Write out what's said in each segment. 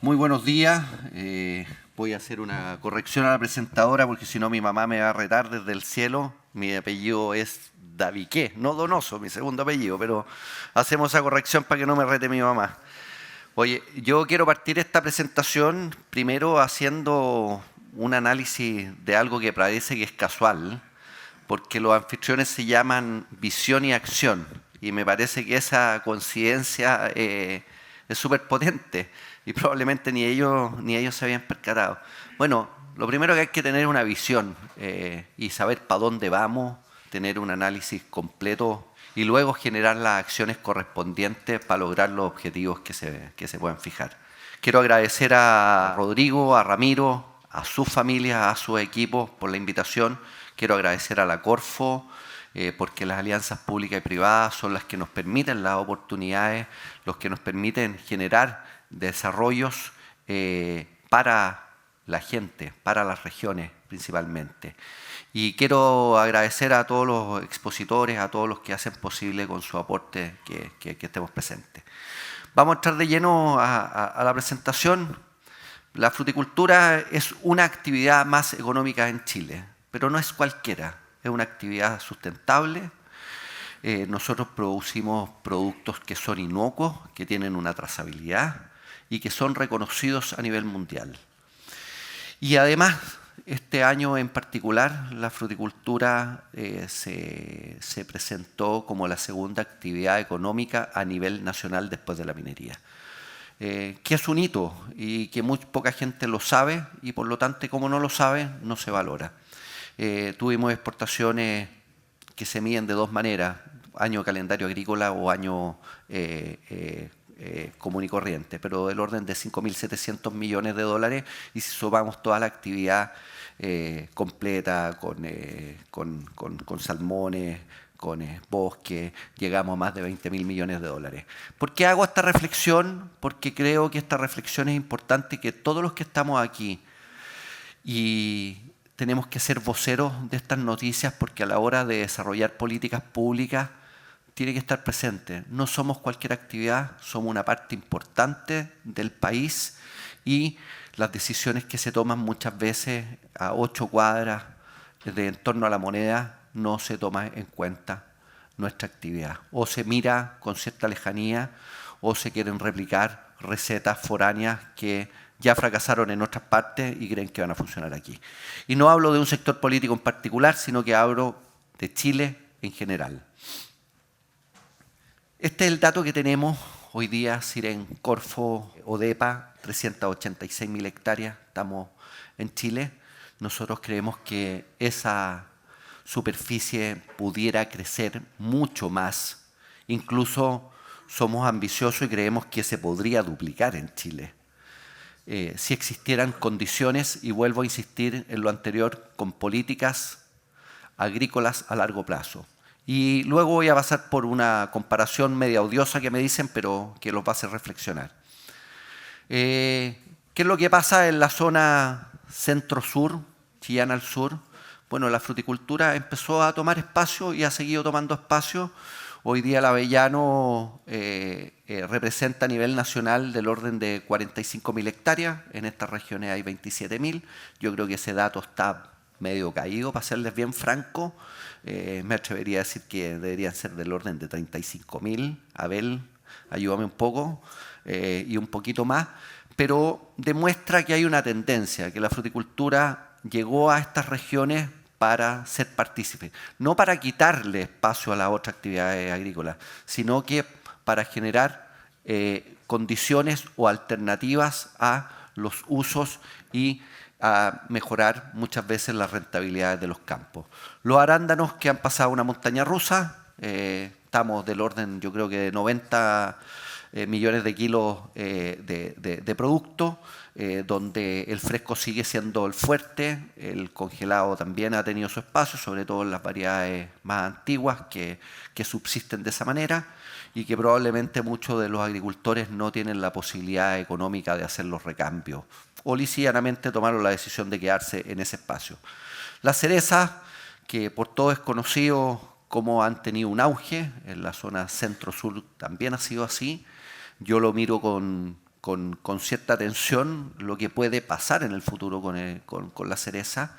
Muy buenos días. Voy a hacer una corrección a la presentadora porque si no mi mamá me va a retar desde el cielo. Mi apellido es Daviqué, no Donoso, mi segundo apellido, pero hacemos esa corrección para que no me rete mi mamá. Oye, yo quiero partir esta presentación primero haciendo un análisis de algo que parece que es casual, porque los anfitriones se llaman visión y acción, y me parece que esa coincidencia es súper potente, y probablemente ni ellos se habían percatado. Bueno, lo primero que hay que tener es una visión y saber para dónde vamos, tener un análisis completo y luego generar las acciones correspondientes para lograr los objetivos que se puedan fijar. Quiero agradecer a Rodrigo, a Ramiro, a sus familias, a sus equipos por la invitación. Quiero agradecer a la Corfo, porque las alianzas públicas y privadas son las que nos permiten las oportunidades, los que nos permiten generar desarrollos para la gente, para las regiones principalmente. Y quiero agradecer a todos los expositores, a todos los que hacen posible con su aporte que estemos presentes. Vamos a entrar de lleno a la presentación. La fruticultura es una actividad más económica en Chile, pero no es cualquiera, es una actividad sustentable. Nosotros producimos productos que son inocuos, que tienen una trazabilidad y que son reconocidos a nivel mundial. Y además, este año en particular, la fruticultura se presentó como la segunda actividad económica a nivel nacional después de la minería. Que es un hito y que muy poca gente lo sabe y por lo tanto, como no lo sabe, no se valora. Tuvimos exportaciones que se miden de dos maneras, año calendario agrícola o año común y corriente, pero del orden de 5.700 millones de dólares, y si sumamos toda la actividad completa con salmones, con bosque, llegamos a más de 20.000 millones de dólares. ¿Por qué hago esta reflexión? Porque creo que esta reflexión es importante y que todos los que estamos aquí y tenemos que ser voceros de estas noticias, porque a la hora de desarrollar políticas públicas tiene que estar presente. No somos cualquier actividad, somos una parte importante del país y las decisiones que se toman muchas veces a 8 cuadras en torno a la moneda no se toma en cuenta nuestra actividad. O se mira con cierta lejanía o se quieren replicar recetas foráneas que ya fracasaron en otras partes y creen que van a funcionar aquí. Y no hablo de un sector político en particular, sino que hablo de Chile en general. Este es el dato que tenemos hoy día, Siren, Corfo, ODEPA, 386.000 hectáreas, estamos en Chile. Nosotros creemos que esa superficie pudiera crecer mucho más. Incluso somos ambiciosos y creemos que se podría duplicar en Chile. Si existieran condiciones, y vuelvo a insistir en lo anterior, con políticas agrícolas a largo plazo. Y luego voy a pasar por una comparación media odiosa que me dicen, pero que los va a hacer reflexionar. ¿Qué es lo que pasa en la zona centro-sur, Chillán al sur? Bueno, la fruticultura empezó a tomar espacio y ha seguido tomando espacio. Hoy día el avellano representa a nivel nacional del orden de 45.000 hectáreas. En estas regiones hay 27.000. Yo creo que ese dato está medio caído, para serles bien franco. Me atrevería a decir que deberían ser del orden de 35.000. Abel, ayúdame un poco, y un poquito más. Pero demuestra que hay una tendencia, que la fruticultura llegó a estas regiones para ser partícipe, no para quitarle espacio a las otras actividades agrícolas, sino que para generar condiciones o alternativas a los usos y a mejorar muchas veces las rentabilidades de los campos. Los arándanos que han pasado una montaña rusa, estamos del orden, yo creo que de 90 millones de kilos de producto, donde el fresco sigue siendo el fuerte, el congelado también ha tenido su espacio, sobre todo en las variedades más antiguas que subsisten de esa manera y que probablemente muchos de los agricultores no tienen la posibilidad económica de hacer los recambios o lisianamente tomaron la decisión de quedarse en ese espacio. Las cerezas, que por todo es conocido cómo han tenido un auge, en la zona centro-sur también ha sido así. Yo lo miro con con cierta atención lo que puede pasar en el futuro con la cereza,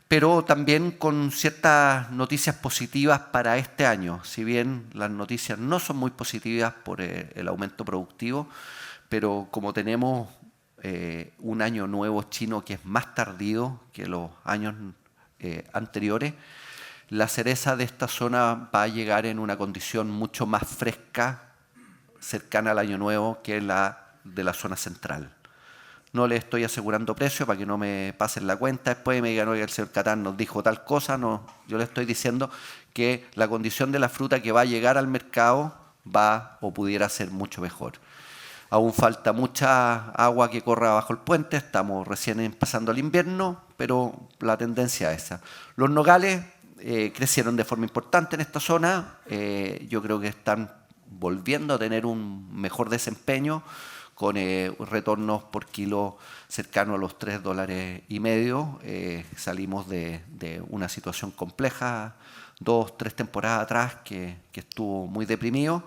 pero también con ciertas noticias positivas para este año. Si bien las noticias no son muy positivas por el aumento productivo, pero como tenemos un año nuevo chino que es más tardío que los años anteriores, la cereza de esta zona va a llegar en una condición mucho más fresca, cercana al año nuevo, que la de la zona central. No le estoy asegurando precio para que no me pasen la cuenta después y me digan, oye, el señor Catán nos dijo tal cosa. No, yo le estoy diciendo que la condición de la fruta que va a llegar al mercado va o pudiera ser mucho mejor. Aún falta mucha agua que corra bajo el puente, estamos recién empezando el invierno, pero la tendencia es esa. Los nogales crecieron de forma importante en esta zona, yo creo que están volviendo a tener un mejor desempeño, con retornos por kilo cercanos a los $3.50. Salimos de una situación compleja 2-3 temporadas atrás que estuvo muy deprimido.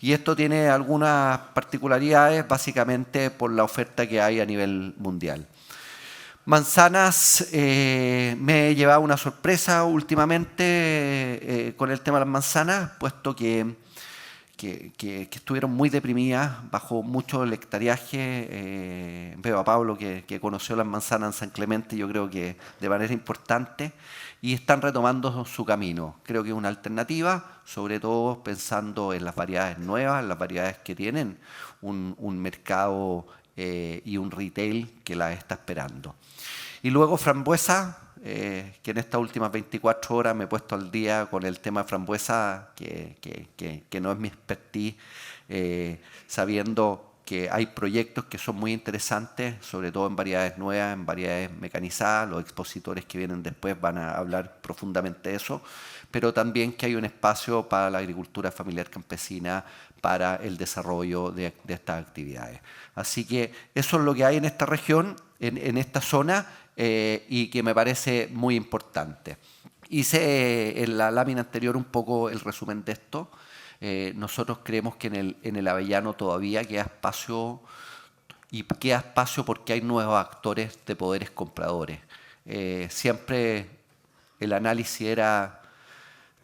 Y esto tiene algunas particularidades, básicamente por la oferta que hay a nivel mundial. Manzanas, me he llevado una sorpresa últimamente con el tema de las manzanas, puesto que estuvieron muy deprimidas, bajó mucho el hectareaje. Veo a Pablo que conoció las manzanas en San Clemente, yo creo que de manera importante, y están retomando su camino. Creo que es una alternativa, sobre todo pensando en las variedades nuevas, las variedades que tienen un mercado y un retail que las está esperando. Y luego frambuesa, que en estas últimas 24 horas me he puesto al día con el tema de frambuesa, que no es mi expertise, sabiendo que hay proyectos que son muy interesantes, sobre todo en variedades nuevas, en variedades mecanizadas. Los expositores que vienen después van a hablar profundamente de eso, pero también que hay un espacio para la agricultura familiar campesina, para el desarrollo de estas actividades. Así que eso es lo que hay en esta región, en esta zona, y que me parece muy importante. Hice en la lámina anterior un poco el resumen de esto. Nosotros creemos que en el avellano todavía queda espacio, y queda espacio porque hay nuevos actores de poderes compradores. Siempre el análisis era,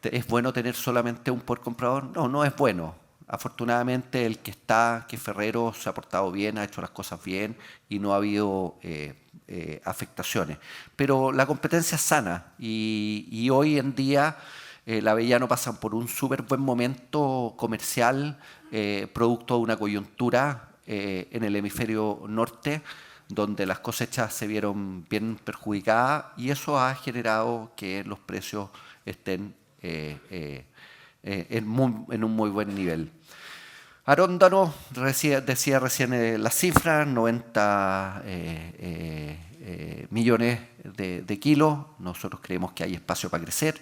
¿es bueno tener solamente un poder comprador? No, no es bueno. Afortunadamente el que está, que Ferrero se ha portado bien, ha hecho las cosas bien y no ha habido afectaciones. Pero la competencia es sana y hoy en día el avellano pasa por un súper buen momento comercial, producto de una coyuntura en el hemisferio norte, donde las cosechas se vieron bien perjudicadas, y eso ha generado que los precios estén en un muy buen nivel. Arándano, decía recién las cifras, 90 millones de kilos. Nosotros creemos que hay espacio para crecer,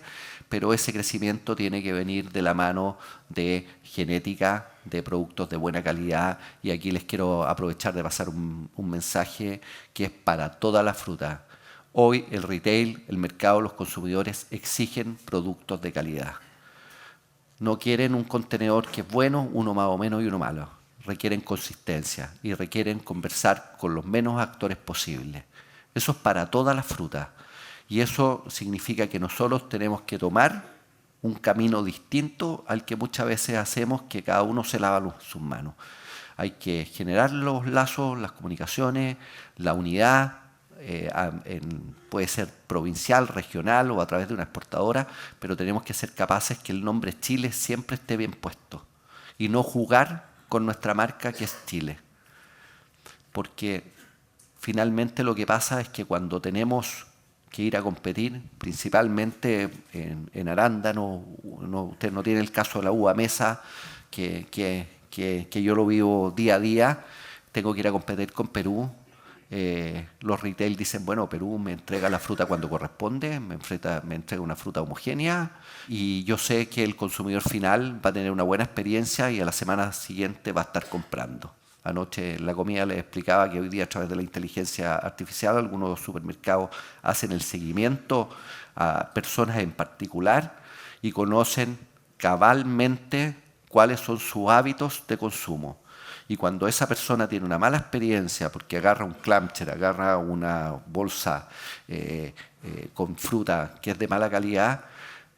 pero ese crecimiento tiene que venir de la mano de genética, de productos de buena calidad, y aquí les quiero aprovechar de pasar un mensaje que es para toda la fruta. Hoy el retail, el mercado, los consumidores exigen productos de calidad. No quieren un contenedor que es bueno, uno más o menos y uno malo. Requieren consistencia y requieren conversar con los menos actores posibles. Eso es para todas las frutas. Y eso significa que nosotros tenemos que tomar un camino distinto al que muchas veces hacemos, que cada uno se lava sus manos. Hay que generar los lazos, las comunicaciones, la unidad. Puede ser provincial, regional o a través de una exportadora, pero tenemos que ser capaces que el nombre Chile siempre esté bien puesto y no jugar con nuestra marca, que es Chile. Porque finalmente lo que pasa es que cuando tenemos que ir a competir, principalmente en arándano, usted no tiene el caso de la uva mesa, que yo lo vivo día a día. Tengo que ir a competir con Perú. Los retail dicen, bueno, Perú me entrega la fruta cuando corresponde, me entrega una fruta homogénea, y yo sé que el consumidor final va a tener una buena experiencia y a la semana siguiente va a estar comprando. Anoche en la comida les explicaba que hoy día, a través de la inteligencia artificial, algunos supermercados hacen el seguimiento a personas en particular y conocen cabalmente cuáles son sus hábitos de consumo. Y cuando esa persona tiene una mala experiencia porque agarra un clamcher, agarra una bolsa con fruta que es de mala calidad,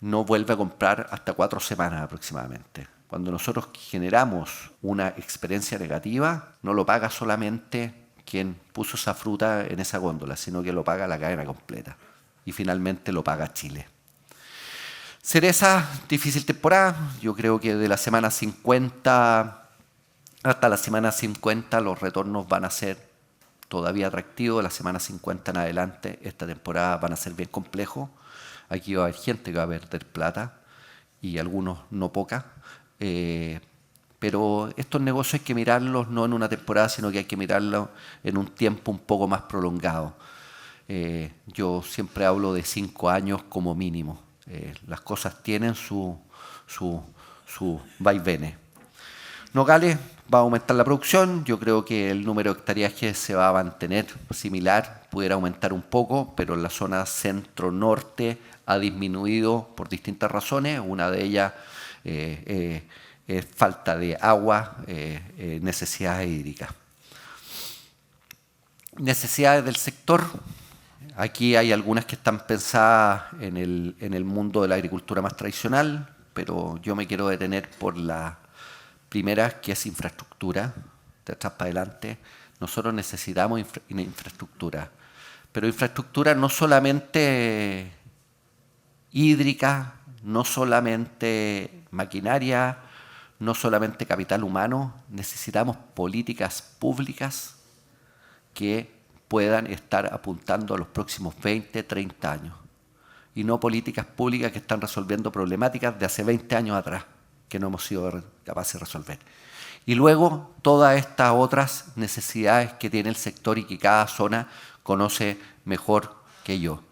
no vuelve a comprar hasta 4 semanas aproximadamente. Cuando nosotros generamos una experiencia negativa, no lo paga solamente quien puso esa fruta en esa góndola, sino que lo paga la cadena completa. Y finalmente lo paga Chile. Cereza, difícil temporada. Yo creo que de la semana 50 hasta la semana 50 los retornos van a ser todavía atractivos. De la semana 50 en adelante, esta temporada van a ser bien complejos. Aquí va a haber gente que va a perder plata y algunos no poca. Pero estos negocios hay que mirarlos no en una temporada, sino que hay que mirarlos en un tiempo un poco más prolongado. Yo siempre hablo de 5 años como mínimo. Las cosas tienen su vaivenes. Nogales va a aumentar la producción. Yo creo que el número de hectáreas se va a mantener similar, pudiera aumentar un poco, pero en la zona centro-norte ha disminuido por distintas razones. Una de ellas es falta de agua, necesidades hídricas. Necesidades del sector. Aquí hay algunas que están pensadas en el mundo de la agricultura más tradicional, pero yo me quiero detener por la primera, que es infraestructura, de atrás para adelante. Nosotros necesitamos infraestructura, pero infraestructura no solamente hídrica, no solamente maquinaria, no solamente capital humano, necesitamos políticas públicas que puedan estar apuntando a los próximos 20, 30 años. Y no políticas públicas que están resolviendo problemáticas de hace 20 años atrás, que no hemos sido capaces de resolver. Y luego todas estas otras necesidades que tiene el sector y que cada zona conoce mejor que yo.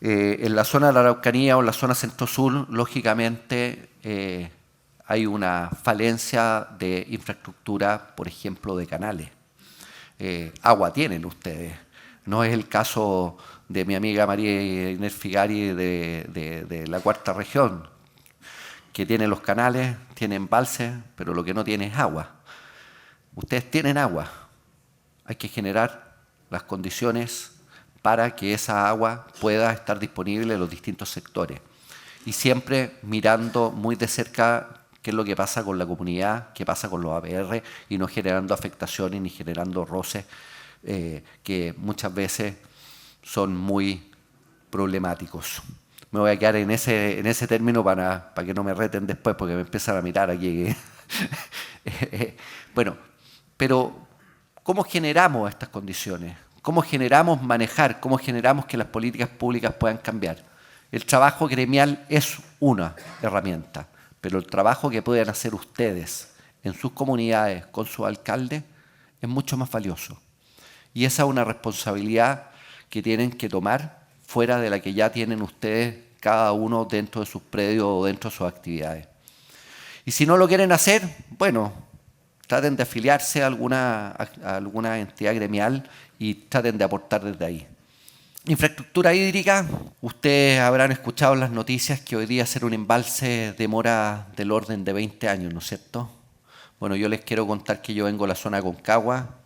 En la zona de la Araucanía o en la zona centro-sur, lógicamente, hay una falencia de infraestructura, por ejemplo, de canales. Agua tienen ustedes. No es el caso de mi amiga María Inés Figari de la cuarta región, que tiene los canales, tiene embalses, pero lo que no tiene es agua. Ustedes tienen agua. Hay que generar las condiciones para que esa agua pueda estar disponible en los distintos sectores. Y siempre mirando muy de cerca qué es lo que pasa con la comunidad, qué pasa con los APR, y no generando afectaciones ni generando roces que muchas veces son muy problemáticos. Me voy a quedar en ese término para que no me reten después, porque me empiezan a mirar aquí. Bueno, pero ¿cómo generamos estas condiciones? ¿Cómo generamos manejar? ¿Cómo generamos que las políticas públicas puedan cambiar? El trabajo gremial es una herramienta, pero el trabajo que pueden hacer ustedes en sus comunidades con sus alcaldes es mucho más valioso. Y esa es una responsabilidad que tienen que tomar fuera de la que ya tienen ustedes cada uno dentro de sus predios o dentro de sus actividades. Y si no lo quieren hacer, bueno, traten de afiliarse a alguna entidad gremial y traten de aportar desde ahí. Infraestructura hídrica, ustedes habrán escuchado en las noticias que hoy día hacer un embalse demora del orden de 20 años, ¿no es cierto? Bueno, yo les quiero contar que yo vengo de la zona de Concagua.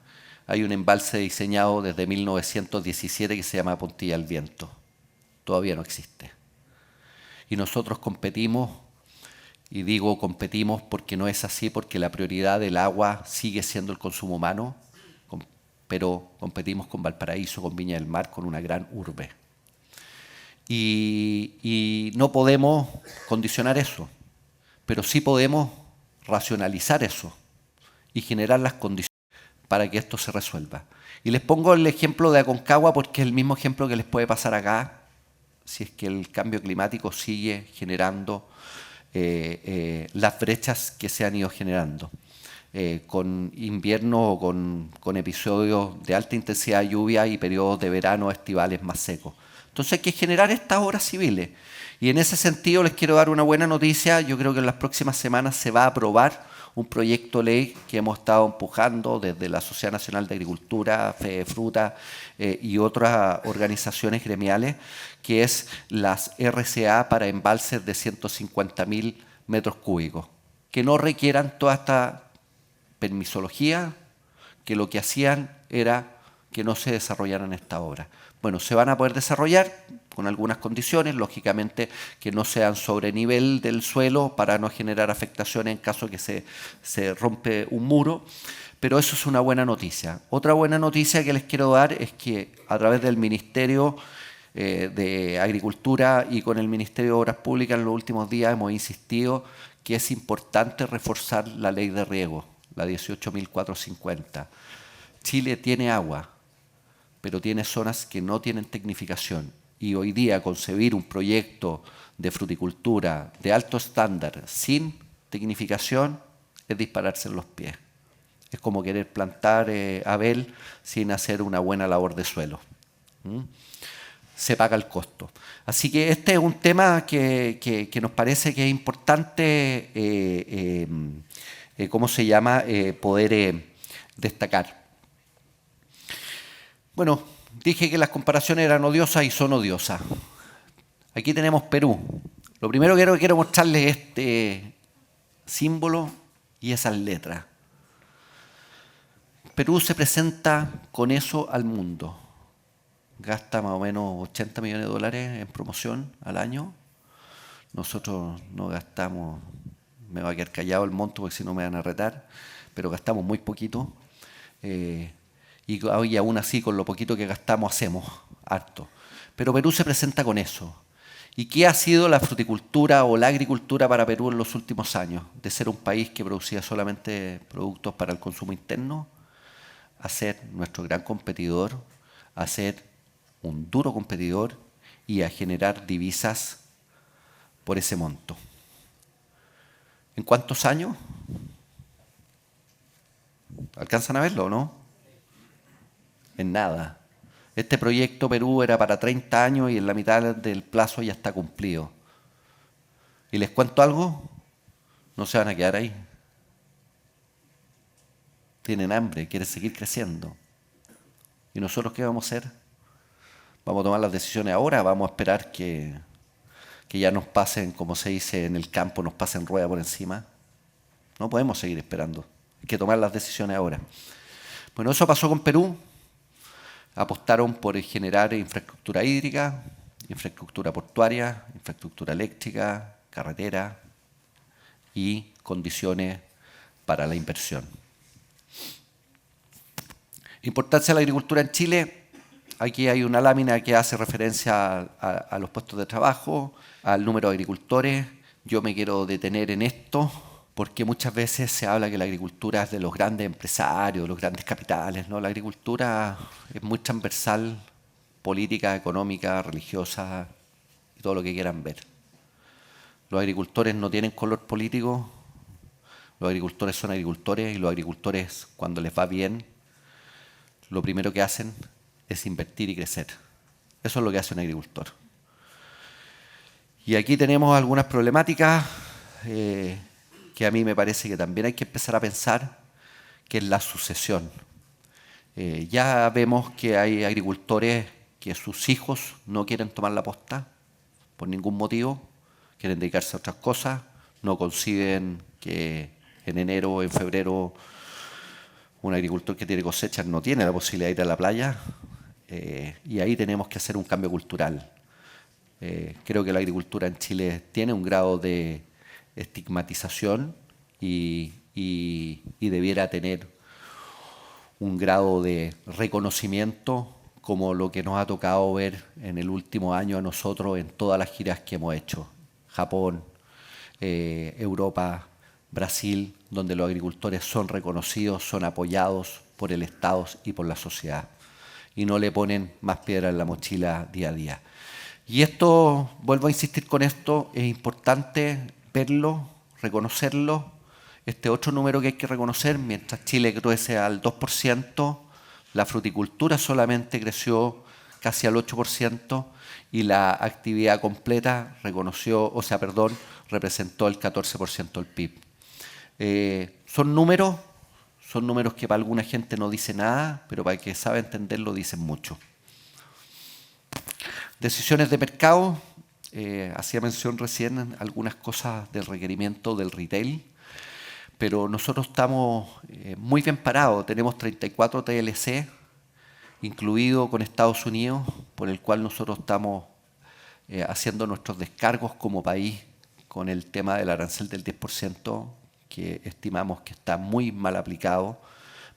Hay un embalse diseñado desde 1917 que se llama Puntilla al Viento. Todavía no existe. Y nosotros competimos, y digo competimos porque no es así, porque la prioridad del agua sigue siendo el consumo humano, pero competimos con Valparaíso, con Viña del Mar, con una gran urbe. Y no podemos condicionar eso, pero sí podemos racionalizar eso y generar las condiciones para que esto se resuelva. Y les pongo el ejemplo de Aconcagua porque es el mismo ejemplo que les puede pasar acá si es que el cambio climático sigue generando las brechas que se han ido generando. Con invierno o con episodios de alta intensidad de lluvia y periodos de verano estivales más secos. Entonces hay que generar estas obras civiles. Y en ese sentido les quiero dar una buena noticia. Yo creo que en las próximas semanas se va a aprobar un proyecto de ley que hemos estado empujando desde la Sociedad Nacional de Agricultura, Fedefruta y otras organizaciones gremiales, que es las RCA para embalses de 150.000 metros cúbicos, que no requieran toda esta permisología, que lo que hacían era que no se desarrollaran esta obra. Bueno, se van a poder desarrollar con algunas condiciones, lógicamente que no sean sobre nivel del suelo para no generar afectaciones en caso que se rompe un muro, pero eso es una buena noticia. Otra buena noticia que les quiero dar es que a través del Ministerio de Agricultura y con el Ministerio de Obras Públicas en los últimos días hemos insistido que es importante reforzar la ley de riego, la 18.450. Chile tiene agua, pero tiene zonas que no tienen tecnificación. Y hoy día concebir un proyecto de fruticultura de alto estándar sin tecnificación es dispararse en los pies. Es como querer plantar abel sin hacer una buena labor de suelo. Se paga el costo. Así que este es un tema que nos parece que es importante, poder destacar. Bueno, dije que las comparaciones eran odiosas y son odiosas. Aquí tenemos Perú. Lo primero que quiero mostrarles es este símbolo y esas letras. Perú se presenta con eso al mundo. Gasta más o menos 80 millones de dólares en promoción al año. Nosotros no gastamos, me va a quedar callado el monto porque si no me van a retar, pero gastamos muy poquito. Y aún así, con lo poquito que gastamos, hacemos harto. Pero Perú se presenta con eso. ¿Y qué ha sido la fruticultura o la agricultura para Perú en los últimos años? De ser un país que producía solamente productos para el consumo interno, a ser nuestro gran competidor, a ser un duro competidor y a generar divisas por ese monto. ¿En cuántos años? ¿Alcanzan a verlo o no? En nada. Este proyecto Perú era para 30 años y en la mitad del plazo ya está cumplido. Y les cuento algo, no se van a quedar ahí. Tienen hambre, quieren seguir creciendo. ¿Y nosotros qué vamos a hacer? ¿Vamos a tomar las decisiones ahora? ¿Vamos a esperar que ya nos pasen, como se dice en el campo, nos pasen rueda por encima? No podemos seguir esperando. Hay que tomar las decisiones ahora. Bueno, eso pasó con Perú. Apostaron por generar infraestructura hídrica, infraestructura portuaria, infraestructura eléctrica, carretera y condiciones para la inversión. Importancia de la agricultura en Chile. Aquí hay una lámina que hace referencia a los puestos de trabajo, al número de agricultores. Yo me quiero detener en esto porque muchas veces se habla que la agricultura es de los grandes empresarios, de los grandes capitales, ¿no? La agricultura es muy transversal, política, económica, religiosa y todo lo que quieran ver. Los agricultores no tienen color político, los agricultores son agricultores y los agricultores, cuando les va bien, lo primero que hacen es invertir y crecer. Eso es lo que hace un agricultor. Y aquí tenemos algunas problemáticas que a mí me parece que también hay que empezar a pensar, que es la sucesión. Ya vemos que hay agricultores que sus hijos no quieren tomar la posta por ningún motivo, quieren dedicarse a otras cosas, no conciben que en enero o en febrero un agricultor que tiene cosechas no tiene la posibilidad de ir a la playa, y ahí tenemos que hacer un cambio cultural. Creo que la agricultura en Chile tiene un grado de estigmatización y debiera tener un grado de reconocimiento como lo que nos ha tocado ver en el último año a nosotros en todas las giras que hemos hecho. Japón, Europa, Brasil, donde los agricultores son reconocidos, son apoyados por el Estado y por la sociedad. Y no le ponen más piedra en la mochila día a día. Y esto, vuelvo a insistir con esto, es importante verlo, reconocerlo. Este otro número que hay que reconocer, mientras Chile crece al 2%, la fruticultura solamente creció casi al 8% y la actividad completa representó el 14% del PIB. Son números que para alguna gente no dicen nada, pero para el que sabe entenderlo dicen mucho. Decisiones de mercado, hacía mención recién en algunas cosas del requerimiento del retail. Pero nosotros estamos muy bien parados. Tenemos 34 TLC, incluido con Estados Unidos, por el cual nosotros estamos haciendo nuestros descargos como país con el tema del arancel del 10%, que estimamos que está muy mal aplicado,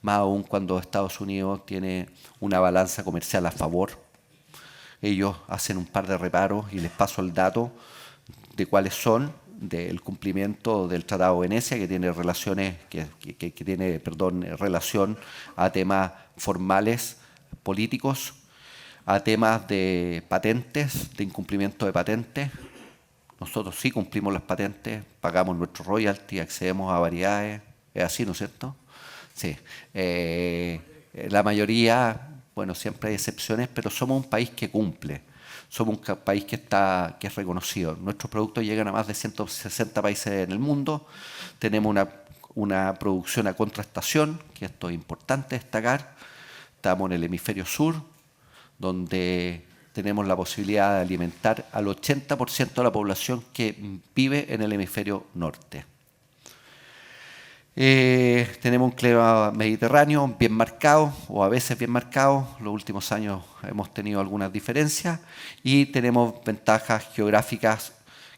más aún cuando Estados Unidos tiene una balanza comercial a favor. Ellos hacen un par de reparos y les paso el dato de cuáles son, del cumplimiento del Tratado de Venecia, que tiene relaciones, relación a temas formales políticos, a temas de patentes, de incumplimiento de patentes. Nosotros sí cumplimos las patentes, pagamos nuestro royalty, accedemos a variedades, es así, ¿no es cierto? Sí. La mayoría, bueno, siempre hay excepciones, pero somos un país que cumple. Somos un país que es reconocido. Nuestros productos llegan a más de 160 países en el mundo. Tenemos una producción a contraestación, que esto es importante destacar. Estamos en el hemisferio sur, donde tenemos la posibilidad de alimentar al 80% de la población que vive en el hemisferio norte. Tenemos un clima mediterráneo bien marcado, o a veces bien marcado. Los últimos años hemos tenido algunas diferencias y tenemos ventajas geográficas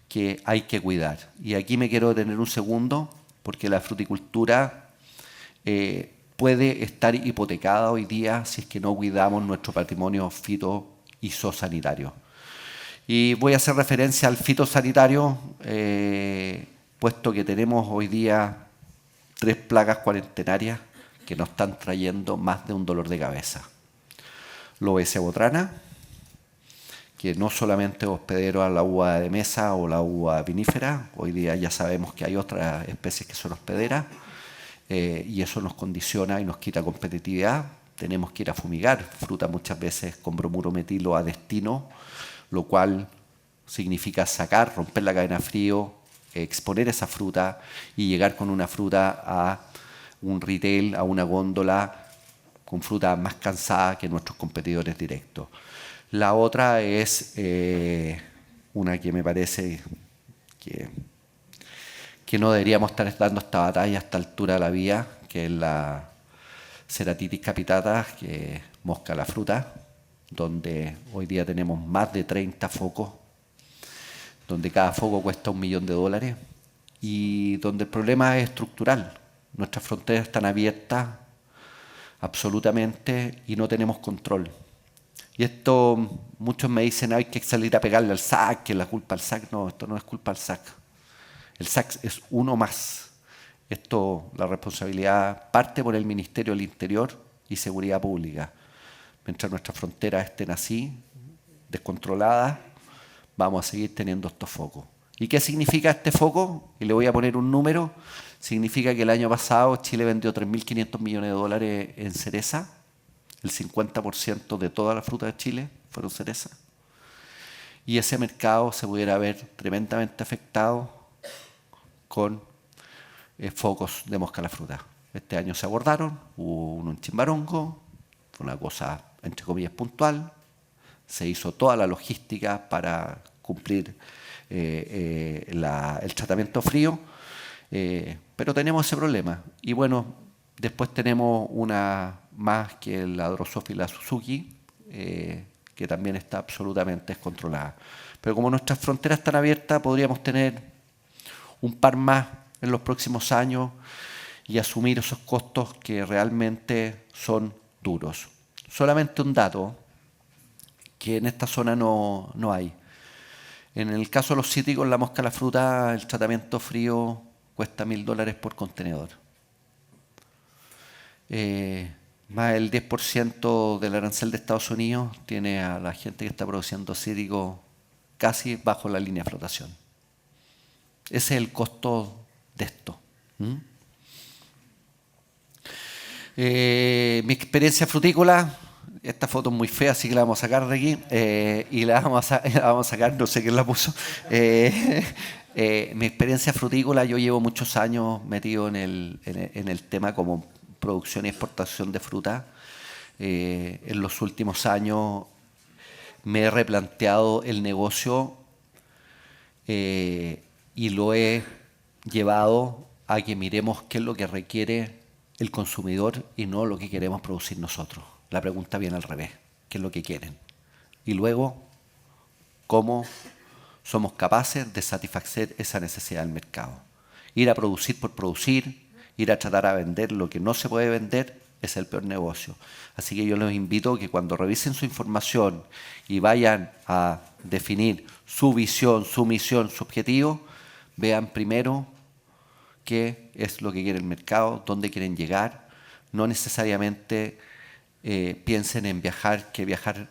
que hay que cuidar. Y aquí me quiero detener un segundo, porque la fruticultura puede estar hipotecada hoy día si es que no cuidamos nuestro patrimonio fito y zoosanitario. Y voy a hacer referencia al fitosanitario, puesto que tenemos hoy día 3 plagas cuarentenarias que nos están trayendo más de un dolor de cabeza. Lobesia botrana, que no solamente es hospedero a la uva de mesa o la uva vinífera, hoy día ya sabemos que hay otras especies que son hospederas, y eso nos condiciona y nos quita competitividad. Tenemos que ir a fumigar fruta muchas veces con bromuro metilo a destino, lo cual significa sacar, romper la cadena frío, exponer esa fruta y llegar con una fruta a un retail, a una góndola con fruta más cansada que nuestros competidores directos. La otra es una que me parece que no deberíamos estar dando esta batalla a esta altura de la vía, que es la Ceratitis capitata, que es mosca a la fruta, donde hoy día tenemos más de 30 focos, donde cada foco cuesta $1 millón y donde el problema es estructural. Nuestras fronteras están abiertas absolutamente y no tenemos control. Y esto, muchos me dicen, hay que salir a pegarle al SAC, que es la culpa al SAC. No, esto no es culpa al SAC. El SAC es uno más. Esto, la responsabilidad parte por el Ministerio del Interior y Seguridad Pública. Mientras nuestras fronteras estén así, descontroladas, vamos a seguir teniendo estos focos. ¿Y qué significa este foco? Y le voy a poner un número. Significa que el año pasado Chile vendió $3.500 millones en cereza. El 50% de toda la fruta de Chile fueron cereza. Y ese mercado se pudiera ver tremendamente afectado con focos de mosca a la fruta. Este año se abordaron, hubo uno en Chimbarongo, fue una cosa entre comillas puntual, se hizo toda la logística para cumplir el tratamiento frío, pero tenemos ese problema. Y bueno, después tenemos una más que la Drosophila Suzuki, que también está absolutamente descontrolada. Pero como nuestras fronteras están abiertas, podríamos tener un par más en los próximos años y asumir esos costos que realmente son duros. Solamente un dato que en esta zona no hay. En el caso de los cítricos, la mosca a la fruta, el tratamiento frío cuesta $1.000 por contenedor. Más del 10% del arancel de Estados Unidos tiene a la gente que está produciendo cítricos casi bajo la línea de flotación. Ese es el costo de esto. Mi experiencia frutícola, esta foto es muy fea, así que la vamos a sacar de aquí, y la vamos a sacar, no sé quién la puso. Mi experiencia frutícola, yo llevo muchos años metido en el tema como producción y exportación de fruta. En los últimos años me he replanteado el negocio y lo he llevado a que miremos qué es lo que requiere el consumidor y no lo que queremos producir nosotros. La pregunta viene al revés, ¿qué es lo que quieren? Y luego, ¿cómo somos capaces de satisfacer esa necesidad del mercado? Ir a producir por producir, ir a tratar a vender lo que no se puede vender, es el peor negocio. Así que yo los invito a que cuando revisen su información y vayan a definir su visión, su misión, su objetivo, vean primero qué es lo que quiere el mercado, dónde quieren llegar. No necesariamente piensen en viajar, que viajar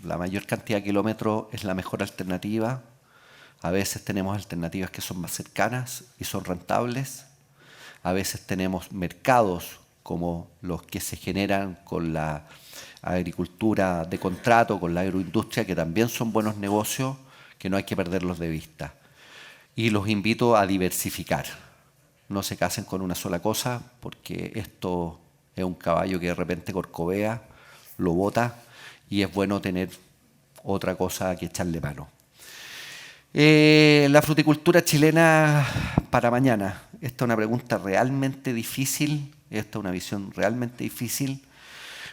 la mayor cantidad de kilómetros es la mejor alternativa. A veces tenemos alternativas que son más cercanas y son rentables. A veces tenemos mercados como los que se generan con la agricultura de contrato, con la agroindustria, que también son buenos negocios, que no hay que perderlos de vista. Y los invito a diversificar. No se casen con una sola cosa, porque esto es un caballo que de repente corcovea, lo bota, y es bueno tener otra cosa que echarle mano. La fruticultura chilena para mañana. Esta es una pregunta realmente difícil, esta es una visión realmente difícil,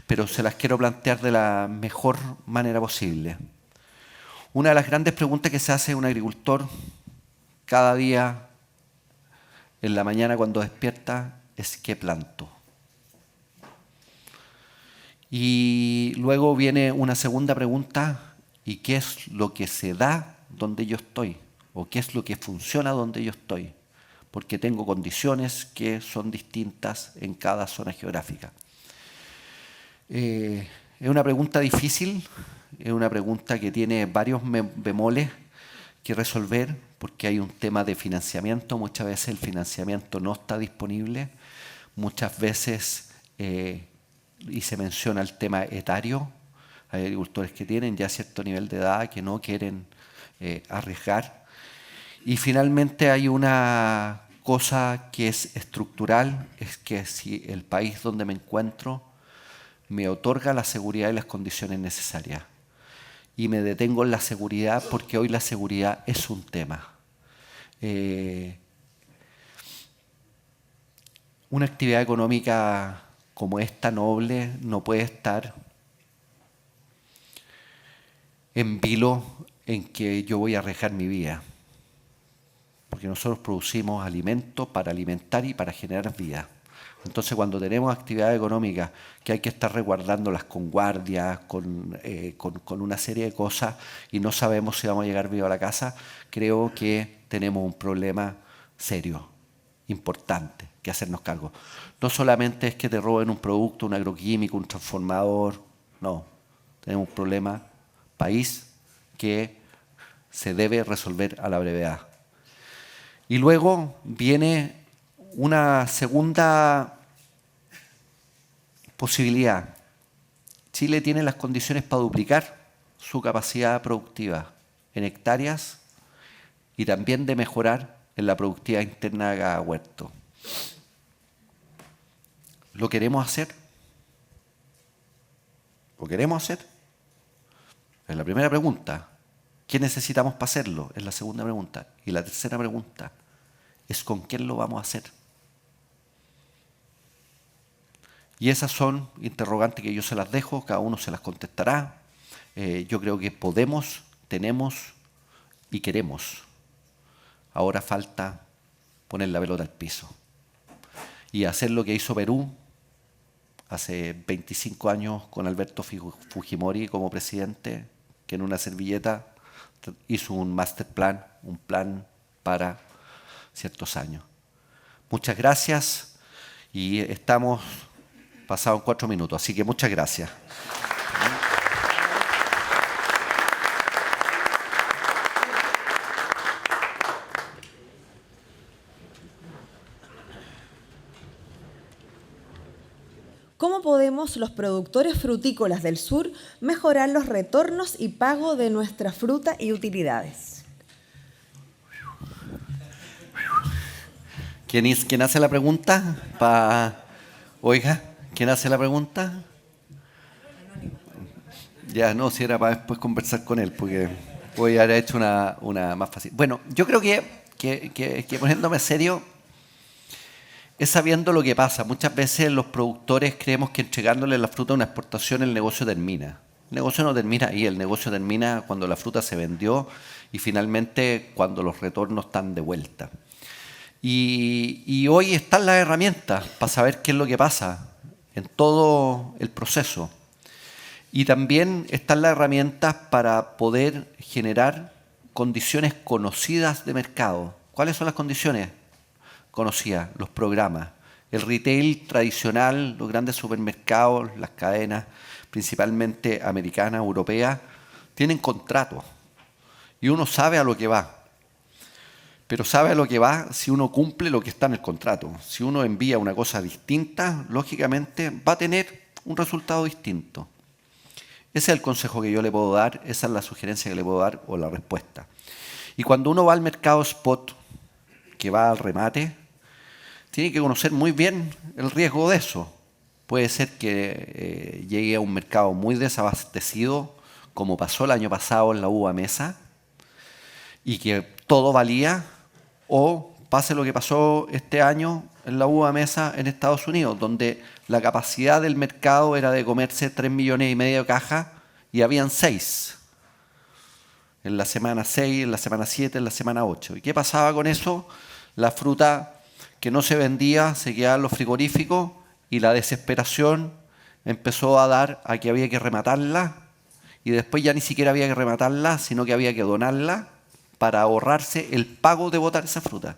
pero se las quiero plantear de la mejor manera posible. Una de las grandes preguntas que se hace un agricultor cada día en la mañana cuando despierta es ¿qué planto? Y luego viene una segunda pregunta, ¿y qué es lo que se da donde yo estoy? ¿O qué es lo que funciona donde yo estoy? Porque tengo condiciones que son distintas en cada zona geográfica. Es una pregunta difícil, es una pregunta que tiene varios bemoles que resolver, porque hay un tema de financiamiento. Muchas veces el financiamiento no está disponible, muchas veces, y se menciona el tema etario, hay agricultores que tienen ya cierto nivel de edad que no quieren arriesgar. Y finalmente hay una cosa que es estructural, es que si el país donde me encuentro me otorga la seguridad y las condiciones necesarias. Y me detengo en la seguridad porque hoy la seguridad es un tema. Una actividad económica como esta noble no puede estar en vilo en que yo voy a arriesgar mi vida. Porque nosotros producimos alimentos para alimentar y para generar vida. Entonces, cuando tenemos actividad económica que hay que estar resguardándolas con guardias, con una serie de cosas, y no sabemos si vamos a llegar vivos a la casa, creo que tenemos un problema serio, importante, que hacernos cargo. No solamente es que te roben un producto, un agroquímico, un transformador, no. Tenemos un problema país que se debe resolver a la brevedad. Y luego viene una segunda posibilidad. Chile tiene las condiciones para duplicar su capacidad productiva en hectáreas y también de mejorar en la productividad interna de cada huerto. ¿Lo queremos hacer? ¿Lo queremos hacer? Es la primera pregunta. ¿Qué necesitamos para hacerlo? Es la segunda pregunta. Y la tercera pregunta es ¿con quién lo vamos a hacer? Y esas son interrogantes que yo se las dejo, cada uno se las contestará. Yo creo que podemos, tenemos y queremos. Ahora falta poner la pelota al piso y hacer lo que hizo Perú hace 25 años con Alberto Fujimori como presidente, que en una servilleta hizo un master plan, un plan para ciertos años. Muchas gracias y estamos pasados 4 minutos, así que muchas gracias. ¿Cómo podemos los productores frutícolas del sur mejorar los retornos y pago de nuestra fruta y utilidades? ¿Quién hace la pregunta? Oiga, ¿quién hace la pregunta? Ya, no, si era para después conversar con él, porque voy a haber hecho una más fácil. Bueno, yo creo que poniéndome serio, es sabiendo lo que pasa. Muchas veces los productores creemos que entregándole la fruta a una exportación el negocio termina. El negocio no termina ahí, el negocio termina cuando la fruta se vendió y finalmente cuando los retornos están de vuelta. Y hoy están las herramientas para saber qué es lo que pasa en todo el proceso. Y también están las herramientas para poder generar condiciones conocidas de mercado. ¿Cuáles son las condiciones conocidas? Los programas. El retail tradicional, los grandes supermercados, las cadenas, principalmente americanas, europeas, tienen contratos. Y uno sabe a lo que va. Pero sabe a lo que va si uno cumple lo que está en el contrato. Si uno envía una cosa distinta, lógicamente va a tener un resultado distinto. Ese es el consejo que yo le puedo dar, esa es la sugerencia que le puedo dar o la respuesta. Y cuando uno va al mercado spot, que va al remate, tiene que conocer muy bien el riesgo de eso. Puede ser que llegue a un mercado muy desabastecido, como pasó el año pasado en la uva mesa, y que todo valía, o pase lo que pasó este año en la uva mesa en Estados Unidos, donde la capacidad del mercado era de comerse 3,5 millones de cajas y habían 6. En la semana 6, en la semana 7, en la semana 8. ¿Y qué pasaba con eso? La fruta que no se vendía se quedaba en los frigoríficos y la desesperación empezó a dar a que había que rematarla y después ya ni siquiera había que rematarla, sino que había que donarla para ahorrarse el pago de botar esa fruta.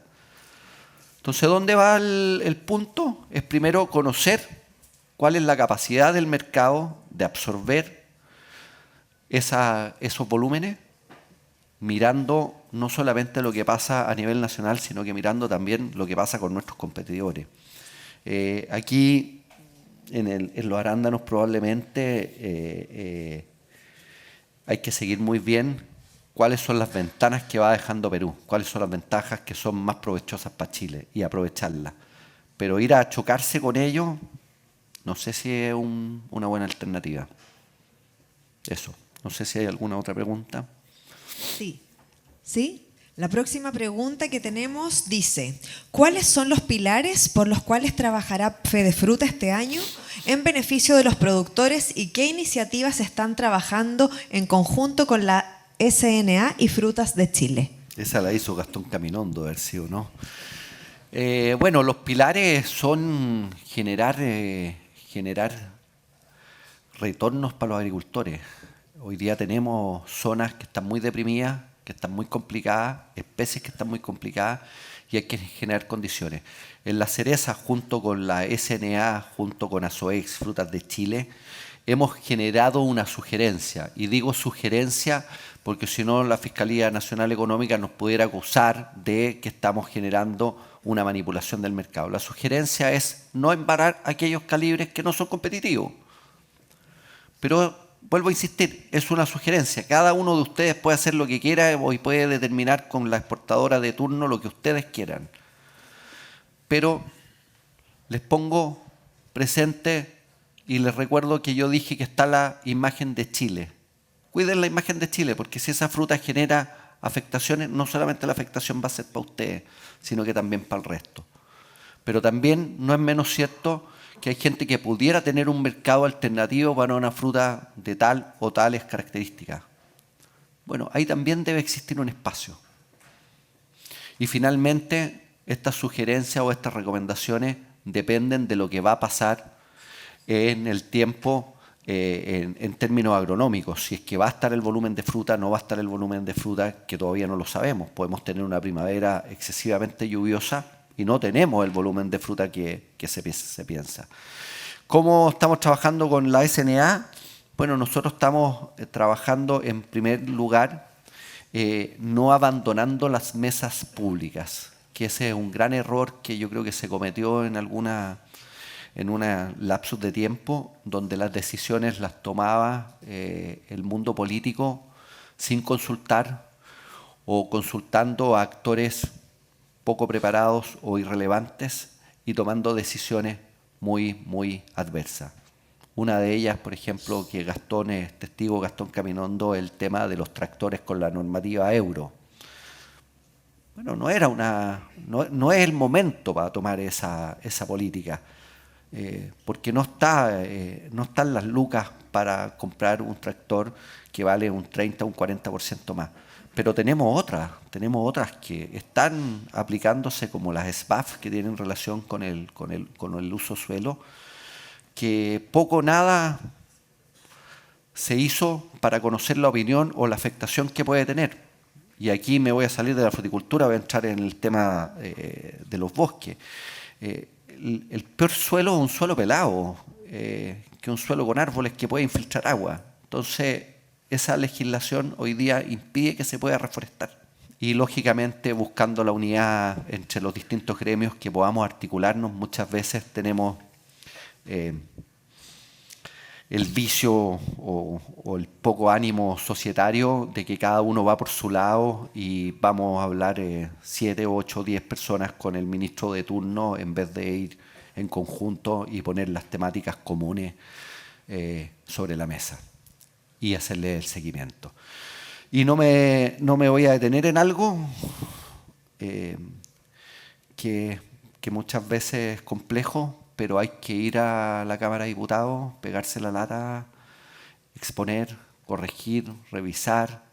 Entonces, ¿dónde va el punto? Es primero conocer cuál es la capacidad del mercado de absorber esos volúmenes, mirando no solamente lo que pasa a nivel nacional, sino que mirando también lo que pasa con nuestros competidores. Aquí, en los arándanos probablemente hay que seguir muy bien cuáles son las ventanas que va dejando Perú, cuáles son las ventajas que son más provechosas para Chile y aprovecharlas. Pero ir a chocarse con ellos, no sé si es una buena alternativa. Eso. No sé si hay alguna otra pregunta. Sí. ¿Sí? La próxima pregunta que tenemos dice, ¿cuáles son los pilares por los cuales trabajará Fedefruta este año en beneficio de los productores y qué iniciativas están trabajando en conjunto con la SNA y Frutas de Chile? Esa la hizo Gastón Caminondo, a ver si o no. Bueno, los pilares son generar retornos para los agricultores. Hoy día tenemos zonas que están muy deprimidas, que están muy complicadas, especies que están muy complicadas y hay que generar condiciones. En La Cereza, junto con la SNA, junto con ASOEX, Frutas de Chile, hemos generado una sugerencia. Y digo sugerencia porque si no la Fiscalía Nacional Económica nos pudiera acusar de que estamos generando una manipulación del mercado. La sugerencia es no embarrar aquellos calibres que no son competitivos. Pero vuelvo a insistir, es una sugerencia. Cada uno de ustedes puede hacer lo que quiera y puede determinar con la exportadora de turno lo que ustedes quieran. Pero les pongo presente y les recuerdo que yo dije que está la imagen de Chile. Cuiden la imagen de Chile, porque si esa fruta genera afectaciones, no solamente la afectación va a ser para ustedes, sino que también para el resto. Pero también no es menos cierto que hay gente que pudiera tener un mercado alternativo para una fruta de tal o tales características. Bueno, ahí también debe existir un espacio. Y finalmente, estas sugerencias o estas recomendaciones dependen de lo que va a pasar en el tiempo en términos agronómicos. Si es que va a estar el volumen de fruta, no va a estar el volumen de fruta, que todavía no lo sabemos. Podemos tener una primavera excesivamente lluviosa y no tenemos el volumen de fruta que se piensa. ¿Cómo estamos trabajando con la SNA? Bueno, nosotros estamos trabajando en primer lugar no abandonando las mesas públicas, que ese es un gran error que yo creo que se cometió en una lapsus de tiempo donde las decisiones las tomaba el mundo político sin consultar o consultando a actores poco preparados o irrelevantes y tomando decisiones muy, muy adversas. Una de ellas, por ejemplo, que Gastón es testigo, Gastón Caminondo, el tema de los tractores con la normativa euro. bueno, no es el momento para tomar esa política, porque no están las lucas para comprar un tractor que vale un 30 o un 40% más. Pero tenemos otras que están aplicándose, como las SBAF, que tienen relación con el uso suelo, que poco o nada se hizo para conocer la opinión o la afectación que puede tener. Y aquí me voy a salir de la fruticultura, voy a entrar en el tema de los bosques. El peor suelo es un suelo pelado, que un suelo con árboles que puede infiltrar agua. Entonces, esa legislación hoy día impide que se pueda reforestar. Y lógicamente, buscando la unidad entre los distintos gremios que podamos articularnos, muchas veces tenemos el vicio o el poco ánimo societario de que cada uno va por su lado y vamos a hablar 7, 8, 10 personas con el ministro de turno en vez de ir en conjunto y poner las temáticas comunes sobre la mesa y hacerle el seguimiento. Y no me voy a detener en algo que muchas veces es complejo, pero hay que ir a la Cámara de Diputados, pegarse la lata, exponer, corregir, revisar,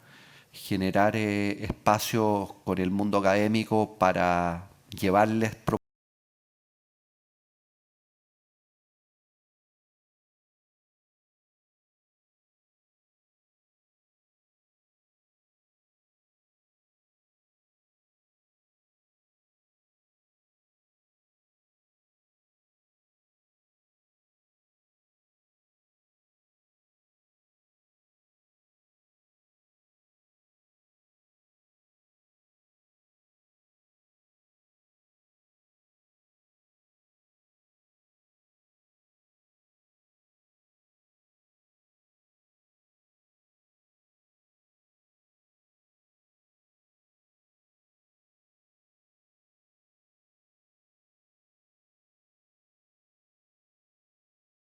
generar espacios con el mundo académico para llevarles propuestas